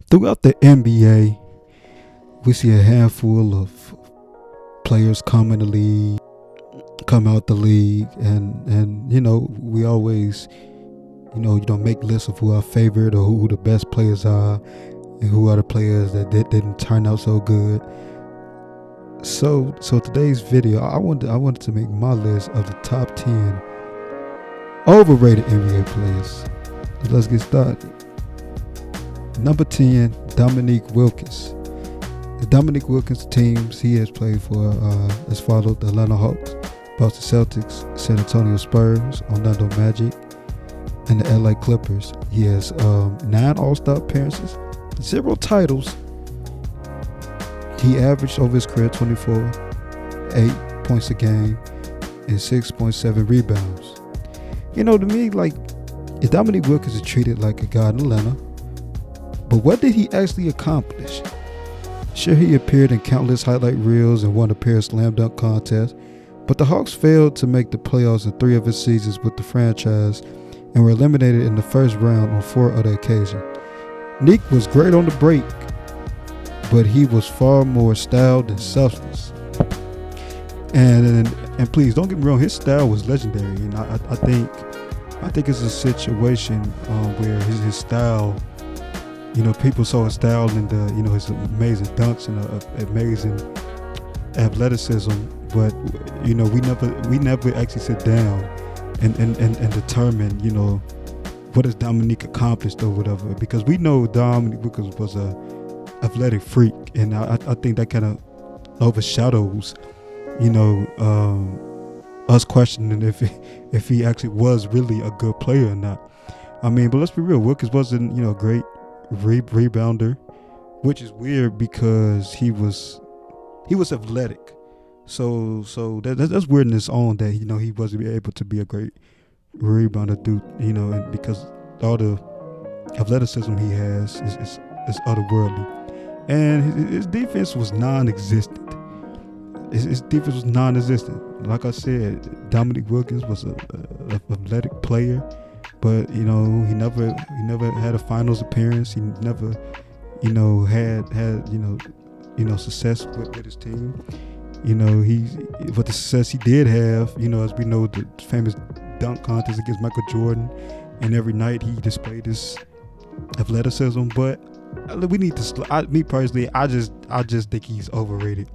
Throughout the NBA, we see a handful of players come in the league, come out the league, and we always make lists of who our favorite or who the best players are, and who are the players that didn't turn out so good. So today's video, I wanted to make my list of the top 10 overrated NBA players. So let's get started. Number 10, Dominique Wilkins. The Dominique Wilkins teams he has played for as follows: the Atlanta Hawks, Boston Celtics, San Antonio Spurs, Orlando Magic, and the LA Clippers. He has 9 All-Star appearances, 0 titles. He averaged over his career 8 points a game and 6.7 rebounds. To me, if Dominique Wilkins is treated like a guy in Atlanta, but what did he actually accomplish? Sure, he appeared in countless highlight reels and won a pair of slam dunk contests, but the Hawks failed to make the playoffs in 3 of his seasons with the franchise and were eliminated in the first round on 4 other occasions. Nick was great on the break, but he was far more style than substance. And please don't get me wrong, his style was legendary, and I think it's a situation where his style. People saw his style in his amazing dunks and amazing athleticism, but we never actually sit down and determine what has Dominique accomplished or whatever, because we know Dominique Wilkins was a athletic freak, and I think that kind of overshadows us questioning if he actually was really a good player or not. But let's be real, Wilkins wasn't a great rebounder, which is weird because he was athletic, so that's weird in its own that he wasn't able to be a great rebounder due and because all the athleticism he has is otherworldly, and his defense was non-existent. His defense was non-existent. Like I said, Dominique Wilkins was a athletic player, but he never had a finals appearance. He never had success with his team. But the success he did have, as we know, the famous dunk contest against Michael Jordan, and every night he displayed his athleticism. But we need to. Me personally, I just think he's overrated.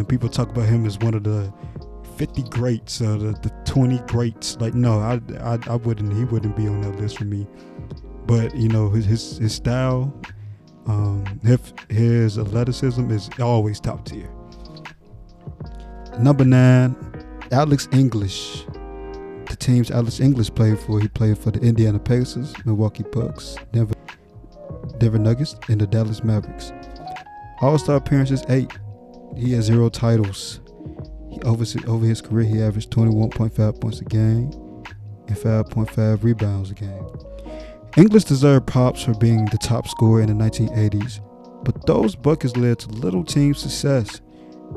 People talk about him as one of the 50 greats or the 20 greats. No, I wouldn't. He wouldn't be on that list for me. But his style, his athleticism is always top tier. Number 9, Alex English. The teams Alex English played for, he played for the Indiana Pacers, Milwaukee Bucks, Denver Nuggets, and the Dallas Mavericks. All-Star appearances 8. He has 0 titles. Over his career, he averaged 21.5 points a game and 5.5 rebounds a game. English deserved props for being the top scorer in the 1980s, but those buckets led to little team success.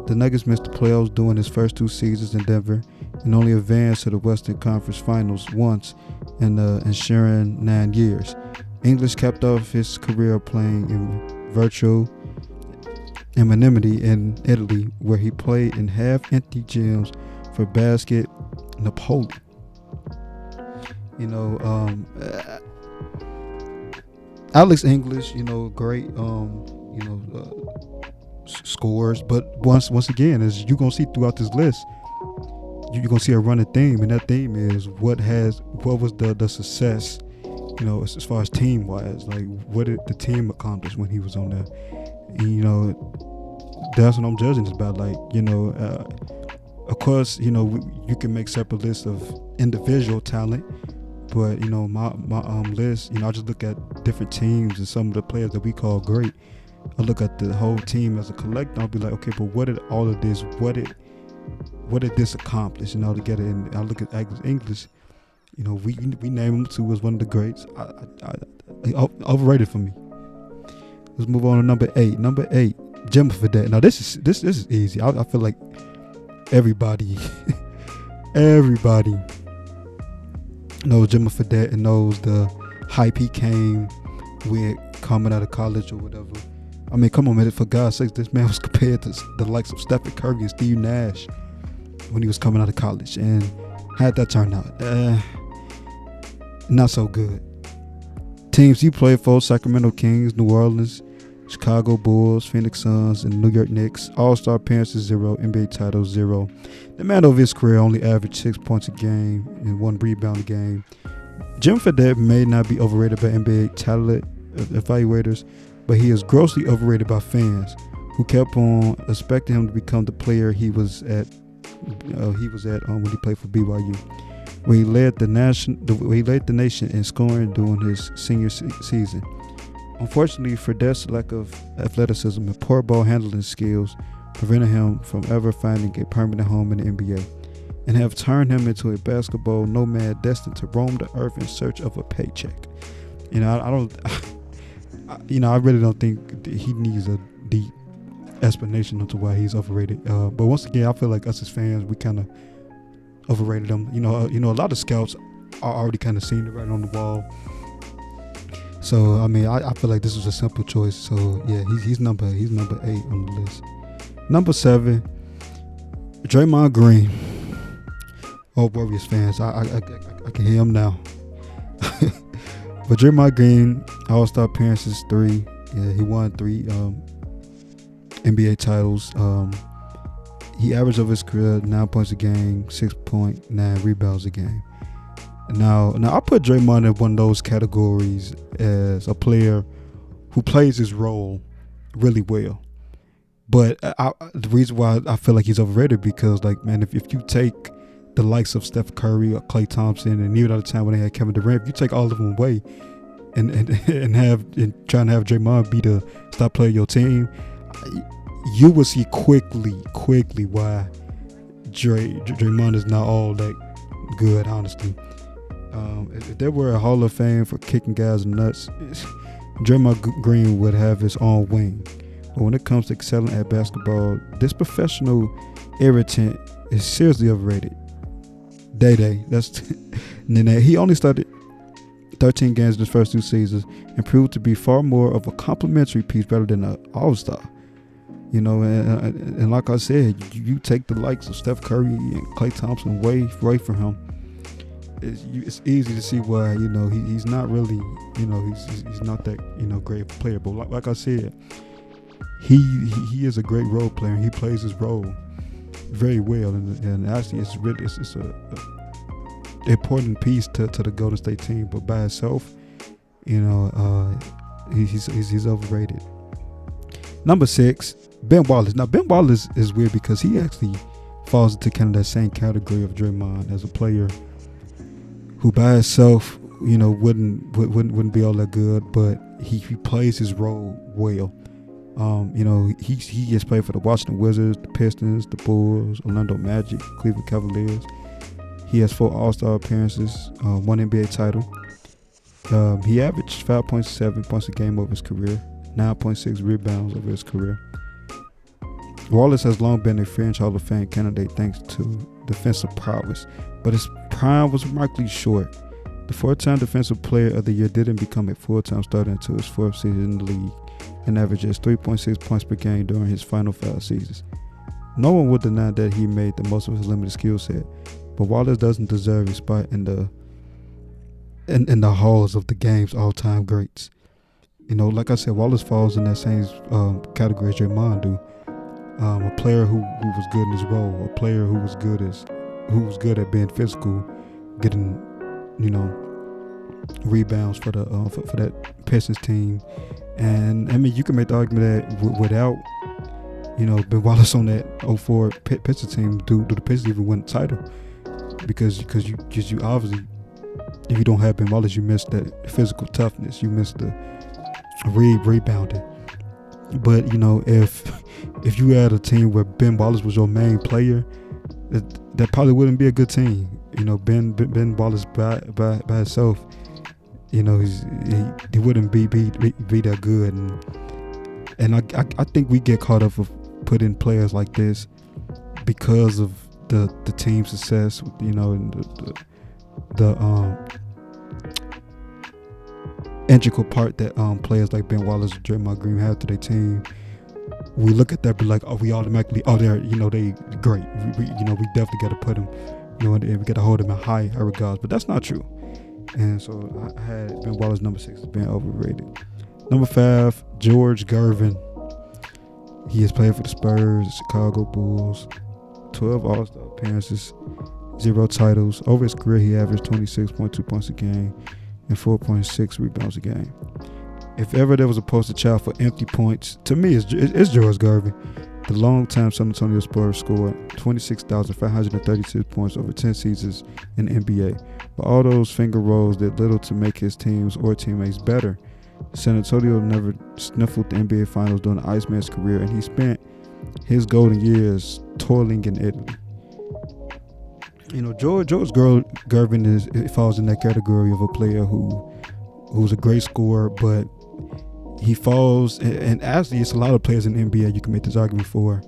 The Nuggets missed the playoffs during his first 2 seasons in Denver and only advanced to the Western Conference Finals once in the ensuing 9 years. English capped off his career playing in virtual anonymity in Italy, where he played in half-empty gyms for Basket Napoli. Alex English, great, scores, but once again, as you're gonna see throughout this list, you're gonna see a running theme, and that theme is what was the success, as far as team wise, what did the team accomplish when he was on there. And, that's what I'm judging this about. Of course, you can make separate lists of individual talent, but my list, I just look at different teams and some of the players that we call great. I look at the whole team as a collective. I'll be like, okay, but what did all of this? What did this accomplish? Together. And I look at Alex English. We name him too as one of the greats. Overrated for me. Let's move on to number 8. Number 8, Jimmy Fredette. Now this is easy. I feel like everybody knows Jimmy Fredette and knows the hype he came with coming out of college or whatever. I mean, come on, man, for God's sake, this man was compared to the likes of Stephen Curry and Steve Nash when he was coming out of college. And how'd that turn out? Not so good. Teams he played for: Sacramento Kings, New Orleans, Chicago Bulls, Phoenix Suns, and New York Knicks. All-Star appearances 0, NBA titles 0. The man over his career only averaged 6 points a game and 1 rebound a game. Jim Fredette may not be overrated by NBA talent evaluators, but he is grossly overrated by fans who kept on expecting him to become the player he was at when he played for BYU, where he led the nation in scoring during his senior season. Unfortunately, Fredette's lack of athleticism and poor ball handling skills prevented him from ever finding a permanent home in the NBA, and have turned him into a basketball nomad destined to roam the earth in search of a paycheck. I really don't think he needs a deep explanation into why he's overrated. But once again, I feel like us as fans, we kind of overrated him. A lot of scouts are already kind of seeing it right on the wall. So I mean, I feel like this was a simple choice. So yeah, he's number 8 on the list. Number 7, Draymond Green. Oh, Warriors fans, I can hear him now. But Draymond Green, All-Star appearances 3. Yeah, he won 3 NBA titles. He averaged over his career 9 points a game, 6.9 rebounds a game. Now I put Draymond in one of those categories as a player who plays his role really well. But the reason why I feel like he's overrated because, like, man, if you take the likes of Steph Curry or Klay Thompson, and even at the time when they had Kevin Durant, if you take all of them away and try and have Draymond be the star player of your team, you will see quickly why Draymond is not all that good, honestly. If there were a Hall of Fame for kicking guys nuts, Draymond Green would have his own wing. But when it comes to excelling at basketball, this professional irritant is seriously overrated. Day. He only started 13 games in his first 2 seasons and proved to be far more of a complimentary piece rather than an all-star. And like I said, you take the likes of Steph Curry and Klay Thompson away from him. It's easy to see why he's not really he's not that great player. But like I said, he is a great role player. And he plays his role very well, and actually it's a important piece to the Golden State team. But by himself, he's overrated. Number 6, Ben Wallace. Now Ben Wallace is weird because he actually falls into kind of that same category of Draymond as a player who by himself wouldn't be all that good, but he plays his role well. He has played for the Washington Wizards, the Pistons, the Bulls, Orlando Magic, Cleveland Cavaliers. He has 4 All-Star appearances, 1 NBA title. He averaged 5.7 points a game over his career, 9.6 rebounds over his career. Wallace has long been a fringe Hall of Fame candidate thanks to defensive prowess, but his prime was remarkably short. The 4-time Defensive Player of the Year didn't become a full-time starter until his 4th season in the league, and averages 3.6 points per game during his final 5 seasons. No one would deny that he made the most of his limited skill set, but Wallace doesn't deserve a spot in the halls of the game's all-time greats. Like I said, Wallace falls in that same category as Draymond do. A player who was good in his role, a player who was good at being physical, getting rebounds for that Pistons team. And I mean, you can make the argument that without Ben Wallace on that 04 Pistons team, do the Pistons even win the title? Because you obviously, if you don't have Ben Wallace, you miss that physical toughness, you miss the rebounding. But if you had a team where Ben Wallace was your main player, that probably wouldn't be a good team. Ben Wallace by himself, he wouldn't be that good. And I think we get caught up with putting players like this because of the team success, and integral part that players like Ben Wallace and Draymond Green have to their team. We look at that, be like, oh, we automatically, they're, they great. We definitely got to put them, and we got to hold them in high regards. But that's not true. And so I had Ben Wallace number 6 as being overrated. Number 5, George Gervin. He has played for the Spurs, Chicago Bulls, 12 All-Star appearances, 0 titles. Over his career, he averaged 26.2 points a game and 4.6 rebounds a game. If ever there was a poster child for empty points, to me, it's George Gervin. The longtime San Antonio Spurs scored 26,536 points over 10 seasons in the NBA. But all those finger rolls did little to make his teams or teammates better. San Antonio never sniffled the NBA Finals during the Iceman's career, and he spent his golden years toiling in Italy. George Gervin falls in that category of a player who's a great scorer, but he falls, and actually it's a lot of players in the NBA you can make this argument for,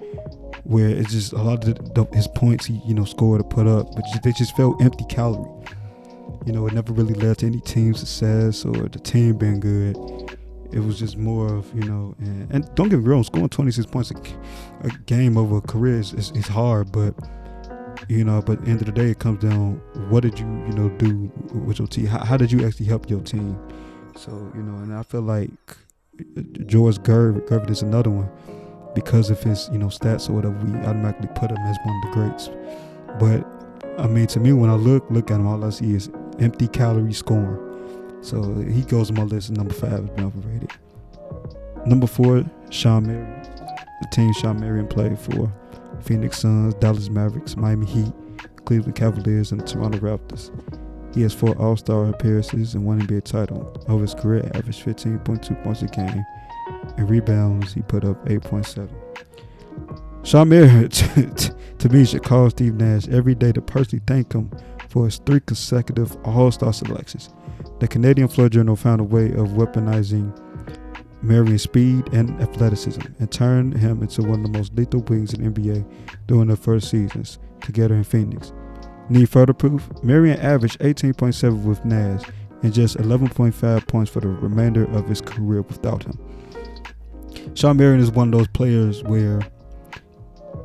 where it's just a lot of his points he scored or put up, but they just felt empty calorie. It never really led to any team success or the team being good. It was just more of, and don't get me wrong, scoring 26 points a game over a career is hard, but at the end of the day, it comes down, what did you, do with your team? How did you actually help your team? So, and I feel like George Gervin is another one because of his, stats or whatever. We automatically put him as one of the greats. But, to me, when I look at him, all I see is empty calorie scoring. So he goes on my list at number 5 as being overrated. Number 4, Shawn Marion. The team Shawn Marion played for: Phoenix Suns, Dallas Mavericks, Miami Heat, Cleveland Cavaliers, and the Toronto Raptors. He has 4 All-Star appearances and 1 NBA title. Over his career, averaged 15.2 points a game. And rebounds, he put up 8.7. Shawn Marion, to me, should call Steve Nash every day to personally thank him for his 3 consecutive All-Star selections. The Canadian Floor Journal found a way of weaponizing Marion's speed and athleticism and turned him into one of the most lethal wings in the NBA during their first seasons together in Phoenix. Need further proof? Marion averaged 18.7 with Nash and just 11.5 points for the remainder of his career without him. Shawn Marion is one of those players where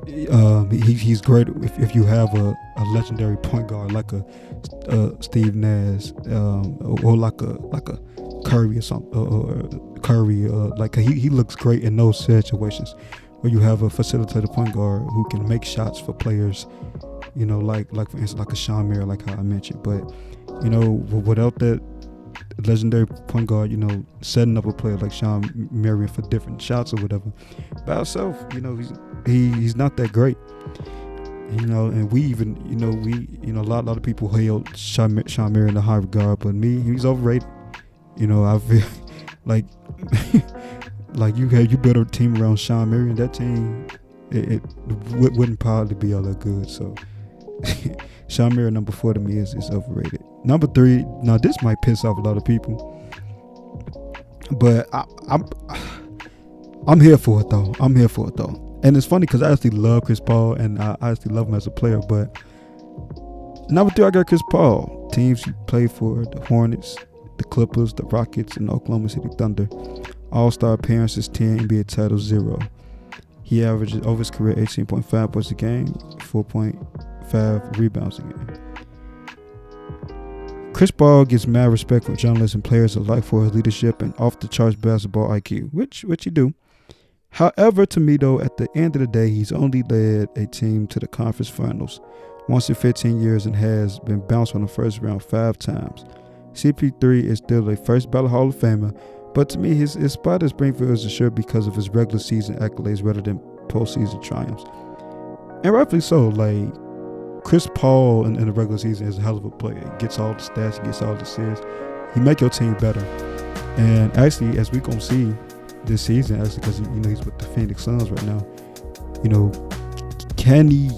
he's great if you have a legendary point guard like a Steve Nash or like a Curry or something, or Curry. He looks great in those situations where you have a facilitated point guard who can make shots for players. Like for instance, like a Shawn Marion, like how I mentioned. But without that legendary point guard, setting up a player like Shawn Marion for different shots or whatever, by himself, he's not that great. And we even, a lot of people held Shawn Marion in a high regard, but me, he's overrated. I feel like you build a team around Shawn Marion, that team, it wouldn't probably be all that good. So Shawn Marion, number 4 to me is overrated. Number 3, now this might piss off a lot of people, but I'm here for it though. And it's funny because I actually love Chris Paul and I actually love him as a player. But number 3, I got Chris Paul. Teams he played for: the Hornets, the Clippers, the Rockets, and the Oklahoma City Thunder. All-Star appearances, 10 NBA titles, 0. He averages over his career 18.5 points a game, 4.5 rebounds a game. Chris Paul gets mad respect from journalists and players alike for his leadership and off-the-charts basketball IQ, which he do. However, to me though, at the end of the day, he's only led a team to the conference finals once in 15 years and has been bounced from the first round 5 times. CP3 is still a first ballot Hall of Famer, but to me, his spot at Springfield is assured because of his regular season accolades rather than postseason triumphs. And rightfully so. Like, Chris Paul in the regular season is a hell of a player. He gets all the stats, he gets all the assists. He make your team better. And actually, as we're going to see this season, actually, because he's with the Phoenix Suns right now, can he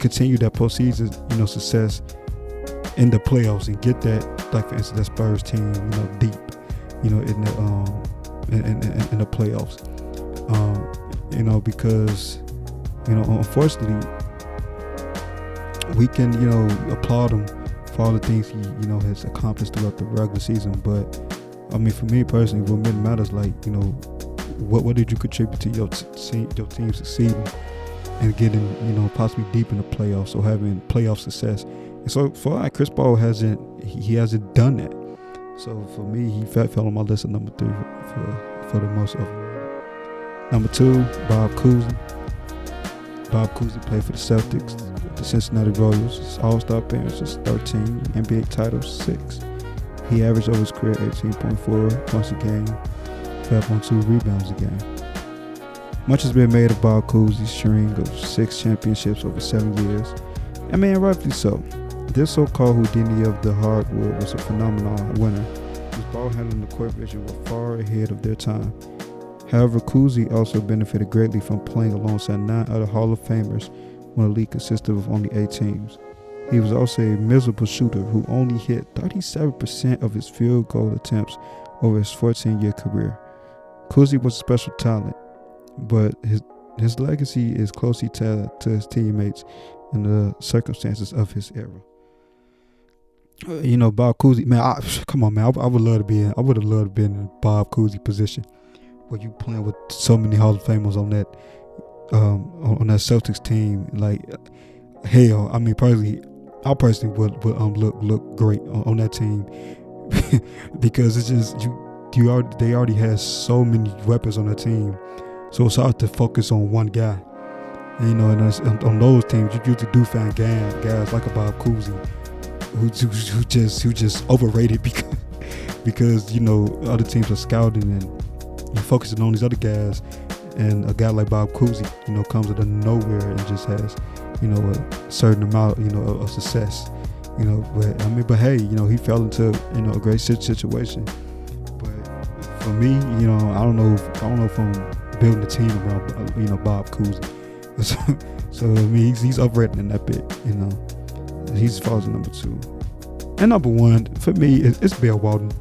continue that postseason success in the playoffs and get that, like for instance, that Spurs team deep in the playoffs, because unfortunately we can applaud him for all the things he has accomplished throughout the regular season, but I mean, for me personally, what really matters, like, what did you contribute to your team succeeding and getting, possibly deep in the playoffs or having playoff success. And so for Chris Paul hasn't done that. So for me, he fell on my list of number 3 for the most overrated. Number 2, Bobcousy. Bobcousy played for the Celtics, the Cincinnati Royals. His All-Star appearances 13, NBA titles 6. He averaged over his career 18.4 points a game, 12.2 rebounds a game. Much has been made of Bobcousy's string of 6 championships over 7 years. I mean, rightfully so. This so-called Houdini of the hardwood was a phenomenal winner. His ball handling and court vision were far ahead of their time. However, Cousy also benefited greatly from playing alongside 9 other Hall of Famers when the league consisted of only 8 teams. He was also a miserable shooter who only hit 37% of his field goal attempts over his 14-year career. Cousy was a special talent, but his legacy is closely tied to his teammates and the circumstances of his era. Bob Cousy, man, come on, man, I would have loved to be in Bob Cousy position, where you playing with so many Hall of Famers on that Celtics team. Like, hell, I mean, I personally would look great on that team because it's just they already have so many weapons on their team, so it's hard to focus on one guy. And on those teams, you usually do find guys like a Bob Cousy who just overrated because other teams are scouting and focusing on these other guys, and a guy like Bob Cousy comes out of nowhere and just has a certain amount of success. But hey, he fell into a great situation. But for me, I don't know if I'm building a team around Bob Cousy. So I mean, he's overrated in that bit. He falls in number 2. And number 1 for me it's Bill Walton.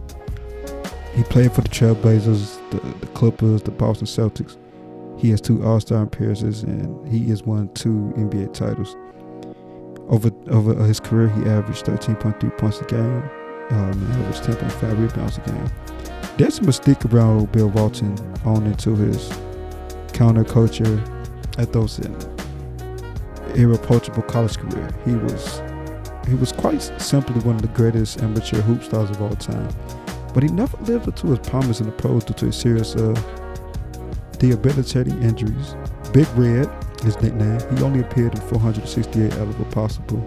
He played for the Trailblazers, the Clippers, the Boston Celtics. He has 2 All-Star appearances, and he has won 2 NBA titles. Over his career, he averaged 13.3 points a game, and averaged 10.5 rebounds a game. There's a mystique around Bill Walton on into his counterculture ethos and irreproachable college career. He was quite simply one of the greatest amateur hoop stars of all time, but he never lived up to his promise in the pros due to a series of debilitating injuries. Big Red, his nickname, he only appeared in 468 out of a possible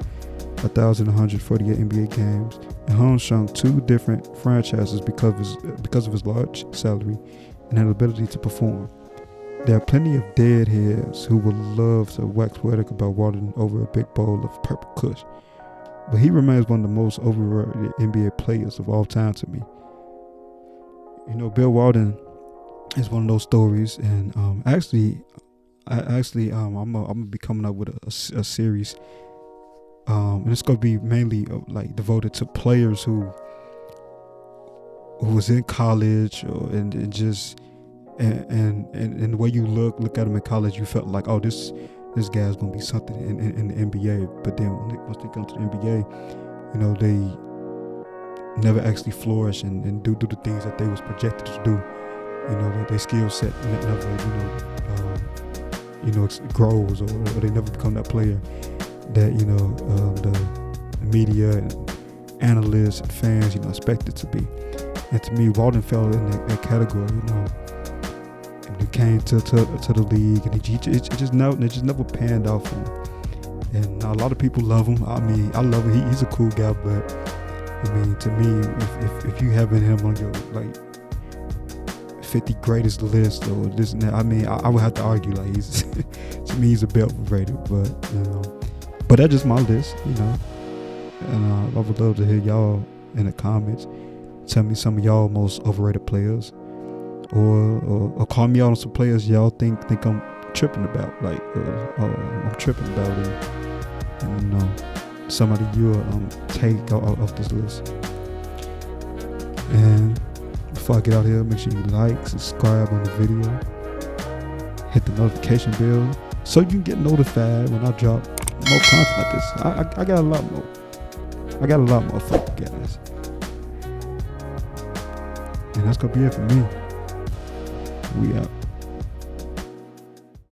1,148 NBA games, and hamstrung 2 different franchises because of his large salary and inability to perform. There are plenty of deadheads who would love to wax poetic about Walton over a big bowl of purple kush, but he remains one of the most overrated NBA players of all time to me. Bill Walton is one of those stories, and I'm gonna be coming up with a series, and it's gonna be mainly devoted to players who was in college and the way you look at them in college, you felt like, oh, this guy's gonna be something in the NBA. But then once they come to the NBA, they never actually flourish and do the things that they was projected to do. Their skill set never grows, or they never become that player that the media and analysts and fans expect it to be. And to me, Walton fell in that category. And he came to the league, and it just never panned out for him. And a lot of people love him. I mean, I love him. He's a cool guy, but I mean, to me, if you having him on your 50 greatest list or this and that, I mean, I would have to argue he's to me he's a bit overrated. But that's just my list, And I would love to hear y'all in the comments. Tell me some of y'all most overrated players, or call me out on some players y'all think I'm tripping about, I'm tripping about it. And somebody you'll take off this list. And before I get out here, make sure you like, subscribe on the video, hit the notification bell so you can get notified when I drop more content like this. I got a lot more. I got a lot more for you guys. And that's gonna be it for me. We out.